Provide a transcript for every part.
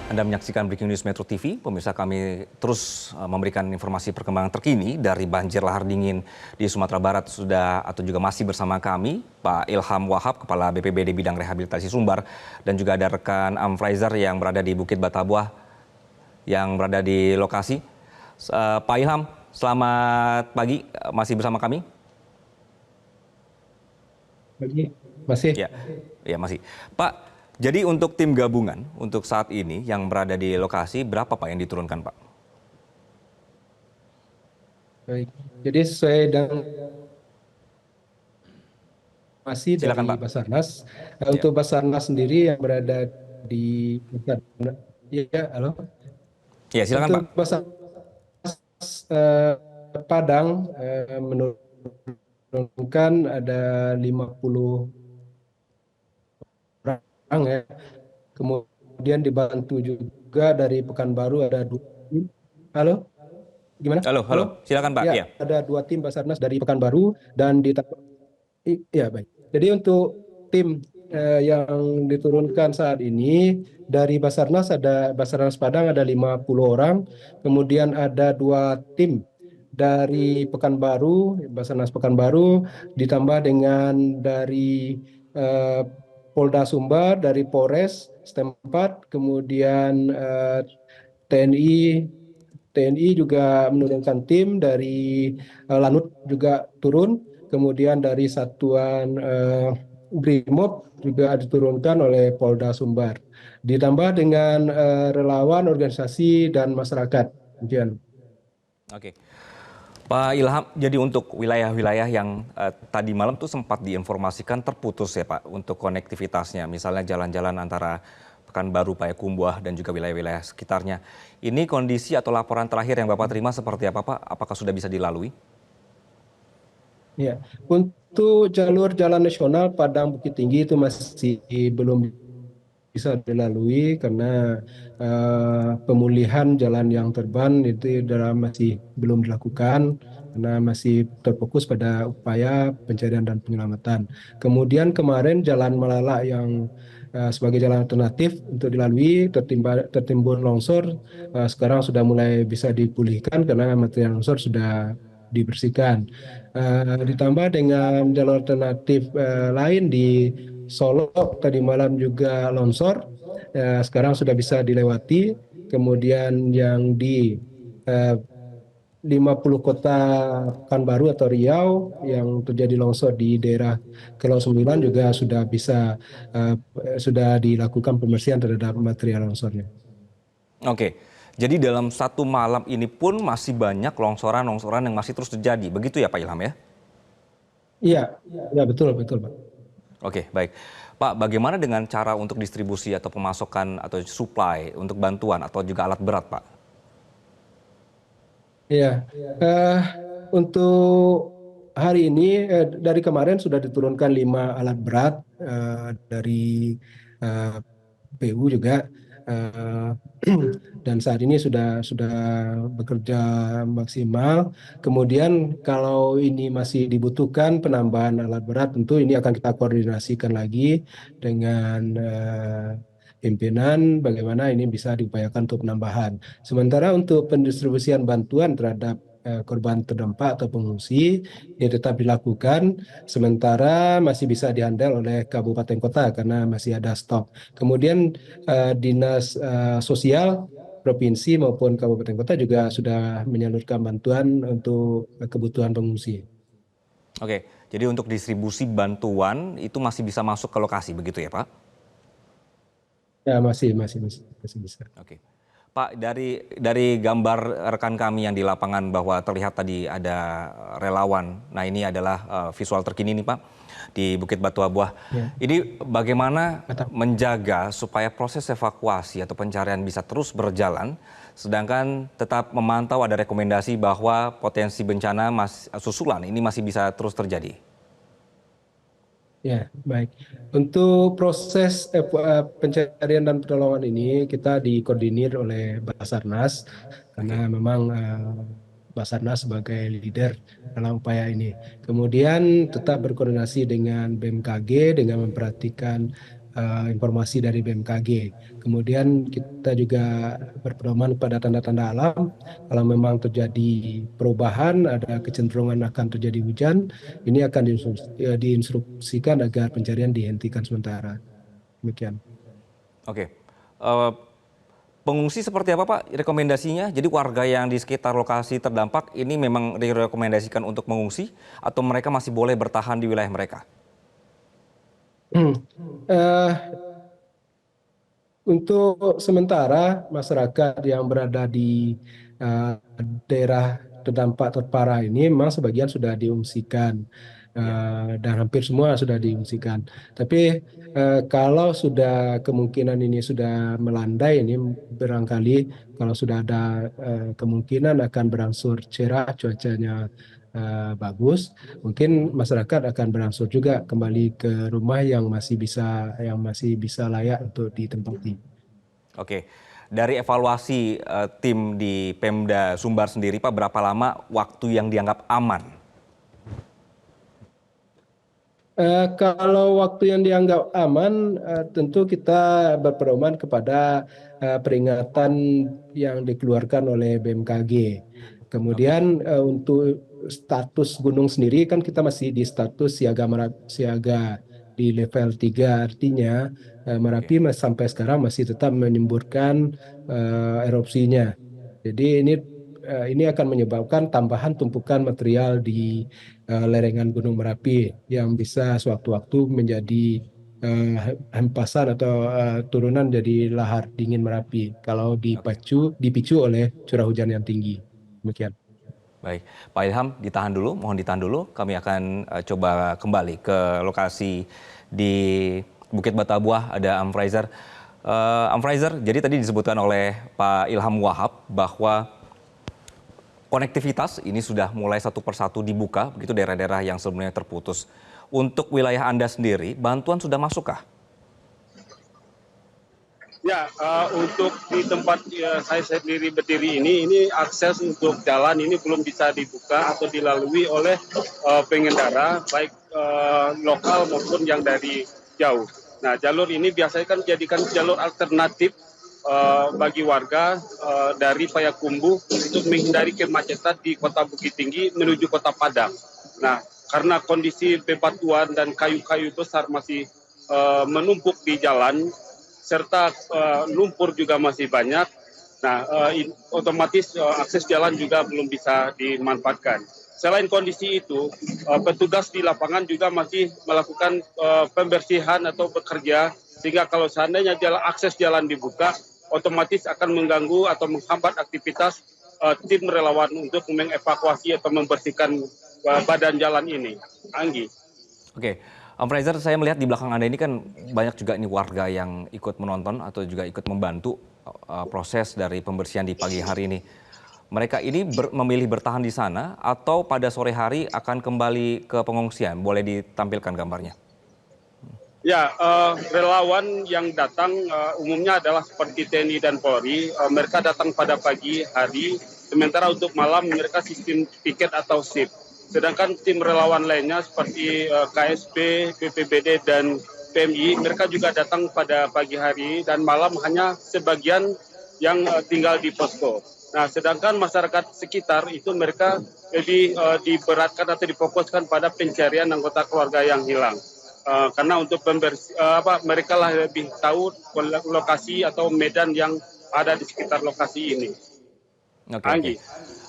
Anda menyaksikan Breaking News Metro TV. Pemirsa, kami terus memberikan informasi perkembangan terkini dari banjir lahar dingin di Sumatera Barat. Sudah atau juga masih bersama kami Pak Ilham Wahab, Kepala BPBD Bidang Rehabilitasi Sumbar, dan juga ada rekan Fraser yang berada di Bukit Batabuah yang berada di lokasi. Pak Ilham, selamat pagi, masih bersama kami? Pagi, masih. Ya, masih. Pak, jadi untuk tim gabungan untuk saat ini yang berada di lokasi, berapa Pak yang diturunkan, Pak? Baik. Jadi sesuai dengan masih Silakan, dari Pak. Basarnas. Ya, Untuk Basarnas sendiri yang berada di Basarnas, ya, halo. ya silakan, Pak. Untuk Basarnas Padang menurunkan ada 50 orang ya. Kemudian dibantu juga dari Pekanbaru ada 2 tim. Halo, gimana? Halo, halo. Silakan, Pak. Ya, Ya. ada 2 tim Basarnas dari Pekanbaru dan ya, baik. Jadi untuk tim yang diturunkan saat ini dari Basarnas Padang ada 50 orang, kemudian ada 2 tim dari Pekanbaru, Basarnas Pekanbaru, ditambah dengan dari eh, Polda Sumbar, dari Polres setempat, kemudian TNI TNI juga menurunkan tim dari Lanut juga turun, kemudian dari Satuan Brimob juga diturunkan oleh Polda Sumbar. Ditambah dengan relawan, organisasi, dan masyarakat. Demikian. Oke. Pak Ilham, jadi untuk wilayah-wilayah yang tadi malam tuh sempat diinformasikan terputus ya Pak untuk konektivitasnya, misalnya jalan-jalan antara Pekanbaru, Payakumbuh, dan juga wilayah-wilayah sekitarnya. Ini kondisi atau laporan terakhir yang Bapak terima seperti apa Pak? Apakah sudah bisa dilalui? Ya, untuk jalur jalan nasional Padang Bukit Tinggi itu masih belum bisa dilalui karena pemulihan jalan yang terban itu masih belum dilakukan karena masih terfokus pada upaya pencarian dan penyelamatan. Kemudian kemarin Jalan Malala yang sebagai jalan alternatif untuk dilalui tertimbun longsor, sekarang sudah mulai bisa dipulihkan karena material longsor sudah dibersihkan. Ditambah dengan jalur alternatif lain di Solo tadi malam juga longsor, sekarang sudah bisa dilewati. Kemudian yang di eh, 50 kota Pekanbaru atau Riau yang terjadi longsor di daerah Kelau Sembilan juga sudah dilakukan pembersihan terhadap material longsornya. Oke, jadi dalam satu malam ini pun masih banyak longsoran-longsoran yang masih terus terjadi, begitu ya Pak Ilham ya? Iya, ya betul betul Pak. Oke, baik. Pak, bagaimana dengan cara untuk distribusi atau pemasokan atau supply untuk bantuan atau juga alat berat, Pak? Iya, eh, untuk hari ini dari kemarin sudah diturunkan 5 alat berat dari eh, PU juga, eh, dan saat ini sudah bekerja maksimal. Kemudian kalau ini masih dibutuhkan penambahan alat berat, tentu ini akan kita koordinasikan lagi dengan pimpinan bagaimana ini bisa diupayakan untuk penambahan. Sementara untuk pendistribusian bantuan terhadap korban terdampak atau pengungsi ya tetap dilakukan, sementara masih bisa dihandle oleh kabupaten kota karena masih ada stok. Kemudian dinas sosial provinsi maupun kabupaten kota juga sudah menyalurkan bantuan untuk kebutuhan pengungsi. Oke, jadi untuk distribusi bantuan itu masih bisa masuk ke lokasi, begitu ya Pak? Ya masih bisa. Oke. Pak, dari gambar rekan kami yang di lapangan bahwa terlihat tadi ada relawan. Nah, ini adalah visual terkini nih Pak di Bukit Batabuah. Ya. Ini bagaimana menjaga supaya proses evakuasi atau pencarian bisa terus berjalan, sedangkan tetap memantau ada rekomendasi bahwa potensi bencana susulan ini masih bisa terus terjadi. Ya, baik. Untuk proses pencarian dan pertolongan ini kita dikoordinir oleh Basarnas karena Oke. memang Basarnas sebagai leader dalam upaya ini. Kemudian tetap berkoordinasi dengan BMKG dengan memperhatikan informasi dari BMKG. Kemudian kita juga berpedoman pada tanda-tanda alam. Kalau memang terjadi perubahan, ada kecenderungan akan terjadi hujan, ini akan diinstruksikan agar pencarian dihentikan sementara. Demikian. Oke. Eh, Pengungsi seperti apa Pak rekomendasinya? Jadi warga yang di sekitar lokasi terdampak ini memang direkomendasikan untuk mengungsi atau mereka masih boleh bertahan di wilayah mereka? Eh, Untuk sementara, masyarakat yang berada di uh, daerah terdampak terparah ini memang sebagian sudah diungsikan Ya, dan hampir semua sudah diungsikan. Tapi kalau sudah kemungkinan ini sudah melandai, ini barangkali kalau sudah ada kemungkinan akan berangsur cerah cuacanya bagus, mungkin masyarakat akan berangsur juga kembali ke rumah yang masih bisa layak untuk ditempati. oke. Dari evaluasi tim di Pemda Sumbar sendiri Pak, berapa lama waktu yang dianggap aman? Kalau waktu yang dianggap aman, tentu kita berpedoman kepada peringatan yang dikeluarkan oleh BMKG. Oke, Kemudian untuk status gunung sendiri kan kita masih di status siaga di level 3, artinya oke, Merapi sampai sekarang masih tetap menyemburkan erupsinya. Jadi ini akan menyebabkan tambahan tumpukan material di lerengan Gunung Merapi yang bisa sewaktu-waktu menjadi hempasan atau turunan dari lahar dingin Merapi kalau oke. dipicu oleh curah hujan yang tinggi. Demikian. Baik, Pak Ilham ditahan dulu, mohon ditahan dulu. Kami akan coba kembali ke lokasi di Bukit Batabuah, ada Amfraizer. Amfraizer, jadi tadi disebutkan oleh Pak Ilham Wahab bahwa konektivitas ini sudah mulai satu persatu dibuka, begitu daerah-daerah yang sebelumnya terputus. Untuk wilayah Anda sendiri, bantuan sudah massukah? Ya, untuk di tempat saya sendiri berdiri ini akses untuk jalan ini belum bisa dibuka atau dilalui oleh pengendara, baik lokal maupun yang dari jauh. Nah, jalur ini biasanya kan dijadikan jalur alternatif bagi warga dari Payakumbuh untuk menghindari kemacetan di Kota Bukit Tinggi menuju Kota Padang. Nah, karena kondisi bebatuan dan kayu-kayu besar masih menumpuk di jalan, serta lumpur juga masih banyak. Nah, otomatis akses jalan juga belum bisa dimanfaatkan. Selain kondisi itu, petugas di lapangan juga masih melakukan pembersihan atau bekerja, sehingga kalau seandainya akses jalan dibuka, otomatis akan mengganggu atau menghambat aktivitas tim relawan untuk mengevakuasi atau membersihkan badan jalan ini. Anggi. Oke, Fraser, saya melihat di belakang Anda ini kan banyak juga ini warga yang ikut menonton atau juga ikut membantu proses dari pembersihan di pagi hari ini. Mereka ini memilih bertahan di sana atau pada sore hari akan kembali ke pengungsian? Boleh ditampilkan gambarnya? Ya, relawan yang datang umumnya adalah seperti TNI dan Polri. Mereka datang pada pagi hari, sementara untuk malam mereka sistem piket atau shift. Sedangkan tim relawan lainnya seperti KSP, BPBD, dan PMI, mereka juga datang pada pagi hari dan malam hanya sebagian yang tinggal di posko. Nah, sedangkan masyarakat sekitar itu mereka lebih diberatkan atau difokuskan pada pencarian anggota keluarga yang hilang. Karena untuk mereka lah lebih tahu lokasi atau medan yang ada di sekitar lokasi ini. Oke, oke. Anggi.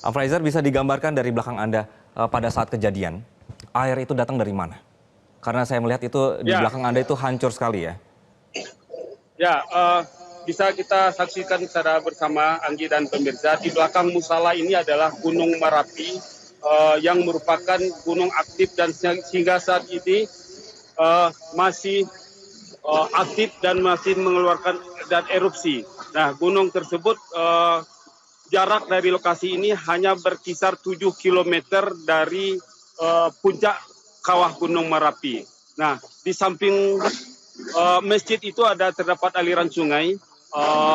Fraser, bisa digambarkan dari belakang Anda pada saat kejadian, air itu datang dari mana? Karena saya melihat itu di Ya, belakang Anda itu hancur sekali ya. ya, bisa kita saksikan secara bersama Anggi dan pemirsa. Di belakang musala ini adalah Gunung Merapi yang merupakan gunung aktif dan hingga saat ini masih aktif dan masih mengeluarkan dan erupsi. Nah, gunung tersebut jarak dari lokasi ini hanya berkisar 7 kilometer dari puncak kawah Gunung Merapi. Nah, di samping masjid itu terdapat aliran sungai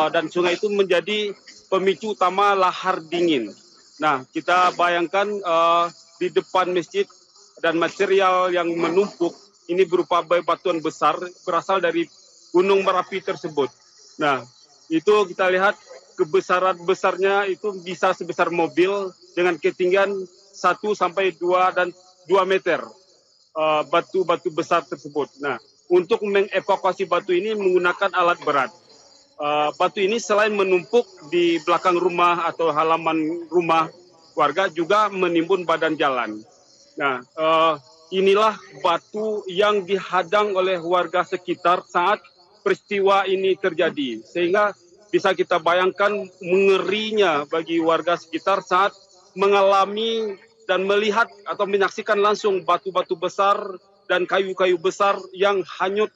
dan sungai itu menjadi pemicu utama lahar dingin. Nah, kita bayangkan di depan masjid dan material yang menumpuk ini berupa bebatuan besar berasal dari Gunung Merapi tersebut. Nah, itu kita lihat kebesaran besarnya itu bisa sebesar mobil dengan ketinggian 1 sampai 2 meter batu-batu besar tersebut. Nah, untuk mengevakuasi batu ini menggunakan alat berat. Batu ini selain menumpuk di belakang rumah atau halaman rumah warga juga menimbun badan jalan. Nah, inilah batu yang dihadang oleh warga sekitar saat peristiwa ini terjadi. Sehingga bisa kita bayangkan mengerinya bagi warga sekitar saat mengalami dan melihat atau menyaksikan langsung batu-batu besar dan kayu-kayu besar yang hanyut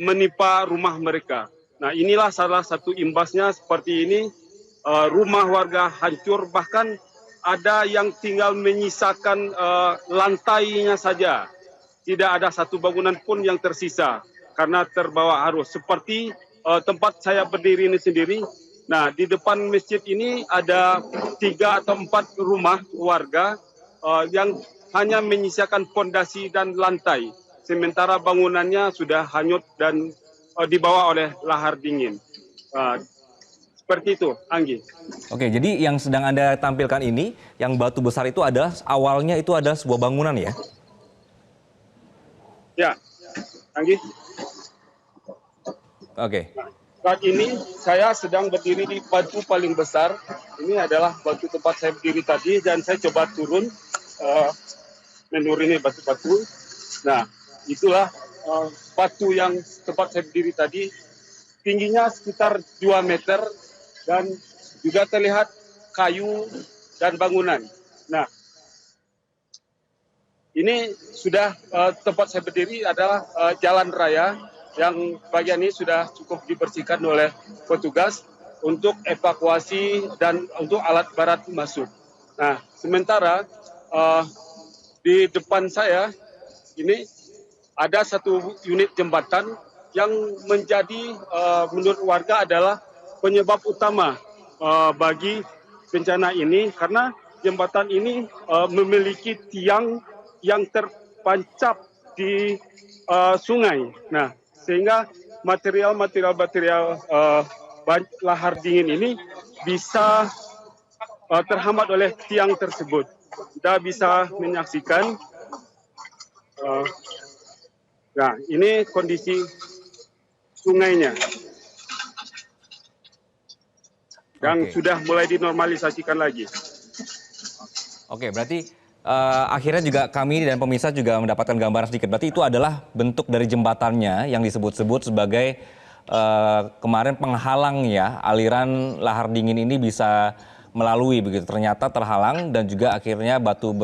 menimpa rumah mereka. Nah, inilah salah satu imbasnya seperti ini, rumah warga hancur, bahkan ada yang tinggal menyisakan lantainya saja. Tidak ada satu bangunan pun yang tersisa karena terbawa arus. Seperti tempat saya berdiri ini sendiri. Nah, di depan masjid ini ada 3 atau 4 rumah warga yang hanya menyisakan fondasi dan lantai. Sementara bangunannya sudah hanyut dan dibawa oleh lahar dingin. Seperti itu, Anggi. Oke, jadi yang sedang Anda tampilkan ini, yang batu besar itu adalah awalnya itu ada sebuah bangunan ya? Ya, Anggi. Oke. Saat ini saya sedang berdiri di batu paling besar. Ini adalah batu tempat saya berdiri tadi dan saya coba turun menuruni batu-batu. Nah, itulah batu yang tempat saya berdiri tadi. Tingginya sekitar 2 meter dan juga terlihat kayu dan bangunan. Nah, ini sudah tempat saya berdiri adalah jalan raya yang bagian ini sudah cukup dibersihkan oleh petugas untuk evakuasi dan untuk alat berat masuk. Nah, sementara di depan saya ini ada satu unit jembatan yang menjadi menurut warga adalah penyebab utama bagi bencana ini karena jembatan ini memiliki tiang yang terpancap di sungai. Nah, sehingga material lahar dingin ini bisa terhambat oleh tiang tersebut. Kita bisa menyaksikan. Nah, ini kondisi sungainya yang sudah mulai dinormalisasikan lagi. Oke, berarti akhirnya juga kami dan pemirsa juga mendapatkan gambaran sedikit. Berarti itu adalah bentuk dari jembatannya yang disebut-sebut sebagai kemarin penghalang ya aliran lahar dingin ini bisa melalui begitu. Ternyata terhalang dan juga akhirnya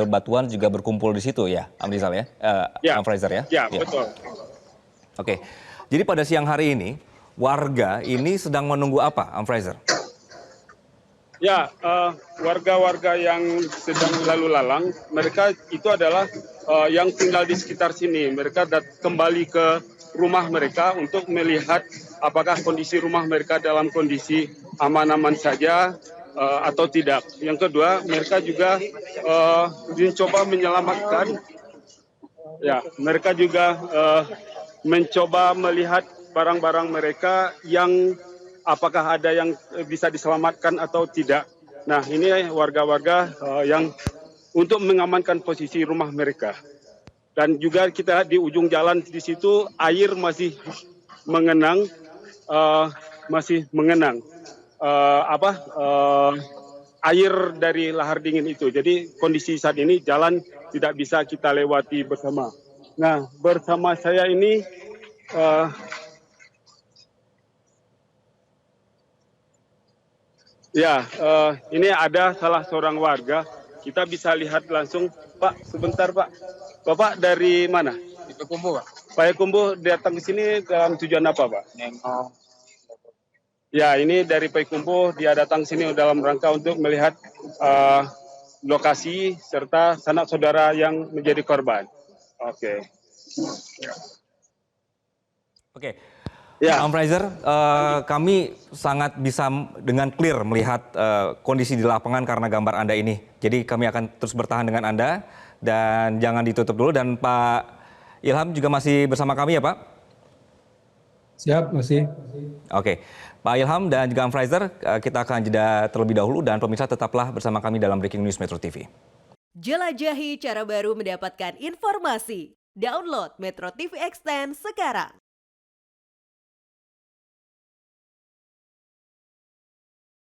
batuan juga berkumpul di situ ya, Amrizal ya, Fraser ya. Ya, betul. Oke, jadi pada siang hari ini warga ini sedang menunggu apa, Fraser? Ya, warga-warga yang sedang lalu lalang, mereka itu adalah yang tinggal di sekitar sini. Mereka kembali ke rumah mereka untuk melihat apakah kondisi rumah mereka dalam kondisi aman-aman saja atau tidak. Yang kedua, mereka juga mencoba menyelamatkan. Ya, mereka juga mencoba melihat barang-barang mereka yang apakah ada yang bisa diselamatkan atau tidak. Nah, ini warga-warga yang untuk mengamankan posisi rumah mereka. Dan juga kita di ujung jalan di situ air masih mengenang, air dari lahar dingin itu. Jadi kondisi saat ini jalan tidak bisa kita lewati bersama. Nah, bersama saya ini ini ada salah seorang warga. Kita bisa lihat langsung, Pak. Sebentar, Pak. Bapak dari mana? Di Payakumbuh, Pak. Payakumbuh datang ke sini dalam tujuan apa, Pak? Ya, ini dari Payakumbuh dia datang sini dalam rangka untuk melihat lokasi serta sanak saudara yang menjadi korban. Oke. Ya, Fraser, kami sangat bisa dengan clear melihat kondisi di lapangan karena gambar Anda ini. Jadi kami akan terus bertahan dengan Anda dan jangan ditutup dulu. Dan Pak Ilham juga masih bersama kami ya, Pak? Siap, masih. Oke, Pak Ilham dan juga Fraser, kita akan jeda terlebih dahulu dan pemirsa tetaplah bersama kami dalam Breaking News Metro TV. Jelajahi cara baru mendapatkan informasi. Download Metro TV Extend sekarang.